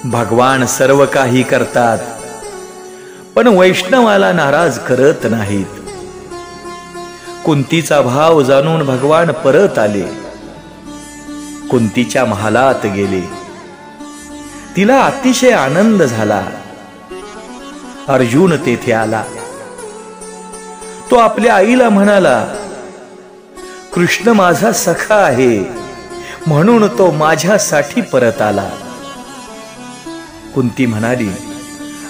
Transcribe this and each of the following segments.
भगवान सर्व काही करतात, पण वैष्णवाला नाराज करत नाहीत. कुंतीचा भाव जाणून भगवान परत आले. कुंतीच्या महालात गेले. तिला अतिशय आनंद झाला. अर्जुन तेथे आला. तो आपल्या आईला म्हणाला, कृष्ण माझा सखा आहे, म्हणून तो माझ्यासाठी परत आला. कुंती म्हणाली,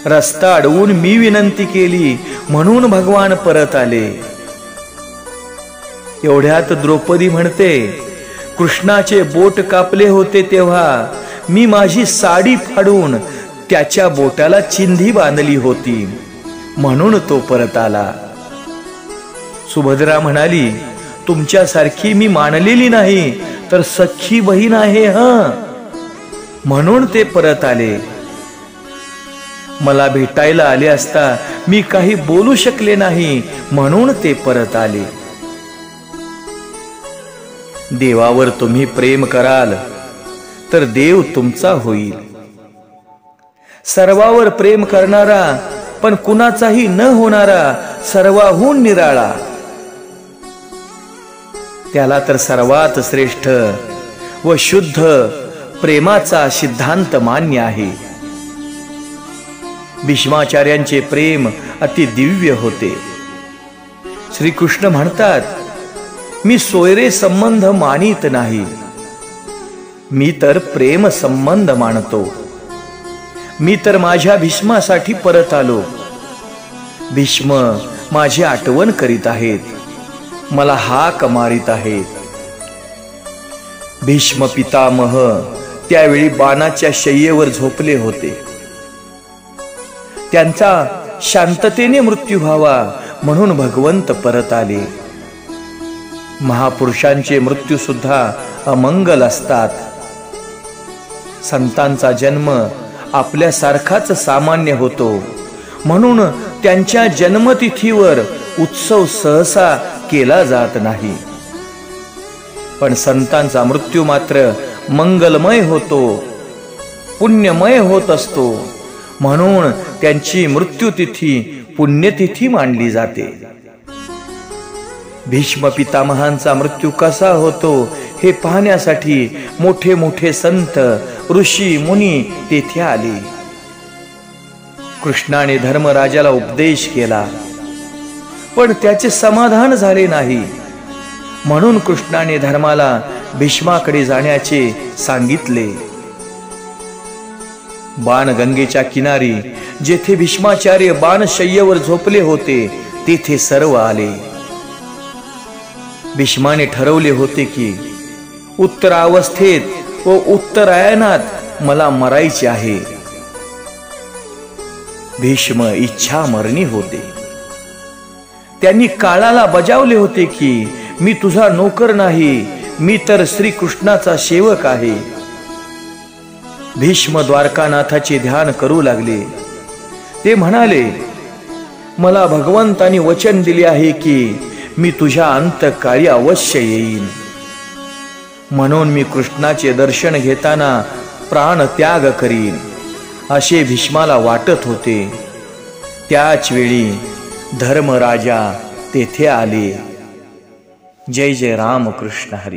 रस्ता अडवून मी विनंती केली म्हणून भगवान परत आले. एवढ्यात द्रौपदी म्हणते, कृष्णाचे बोट कापले होते तेव्हा मी माझी साडी फाडून त्याच्या बोटाला चिंधी बांधली होती, म्हणून तो परत आला. सुभद्रा म्हणाली, तुमच्यासारखी मी मानलेली नाही, तर सख्खी बहीण आहे म्हणून ते परत आले. मला भेटायला आले असता मी काही बोलू शकले नाही, म्हणून ते परत आले. देवावर तुम्ही प्रेम कराल तर देव तुमचा होईल. सर्वावर प्रेम करणारा पण कुणाचाही न होणारा सर्वाहून निराळा, त्याला तर सर्वात श्रेष्ठ व शुद्ध प्रेमाचा सिद्धांत मान्य आहे. भीष्माचार्यांचे प्रेम अति दिव्य होते. श्रीकृष्ण म्हणतात, मी सोयरे संबंध मानित नाही, मी तर प्रेम संबंध मानतो. मी तर माझ्या भीष्मासाठी परत आलो. भीष्म माझी आठवण करीत आहेत, मला हाक मारित आहेत. भीष्म पितामह त्यावेळी बाणाच्या शय्येवर झोपले होते. त्यांचा शांततेने मृत्यू व्हावा म्हणून भगवंत परत आले. महापुरुषांचे मृत्यू सुद्धा अमंगल असतात. संतांचा जन्म आपल्यासारखाच सामान्य होतो, म्हणून त्यांच्या जन्मतिथीवर उत्सव सहसा केला जात नाही. पण संतांचा मृत्यू मात्र मंगलमय होतो, पुण्यमय होत असतो, म्हणून त्यांची मृत्यूतिथी पुण्यतिथी मानली जाते. भीष्म पितामहांचा मृत्यू कसा होतो हे पाहण्यासाठी मोठे मोठे संत ऋषी मुनी तेथे आले. कृष्णाने धर्मराजाला उपदेश केला, पण त्याचे समाधान झाले नाही, म्हणून कृष्णाने धर्माला भीष्माकडे जाण्याचे सांगितले. बाणगंगेच्या किनारी जेथे भीष्माचार्य बाणशय्येवर झोपले होते तेथे सर्व आले. भीष्माने ठरवले होते की उत्तरावस्थेत व उत्तरायणात मला मरायचे आहे. भीष्म इच्छा मरणी होते. त्यांनी काळाला बजावले होते की मी तुझा नोकर नाही, मी तर श्रीकृष्णाचा सेवक आहे. भीष्म द्वारकानाथाचे ध्यान करू लागले. ते म्हणाले, मला भगवंतानी वचन दिले आहे की मी तुझ्या अंतकाळी अवश्य येईन, म्हणून मी कृष्णाचे दर्शन घेताना प्राण त्याग करीन, असे भीष्माला वाटत होते. त्याच वेळी धर्मराजा तेथे आले. जय जय राम कृष्ण हरी.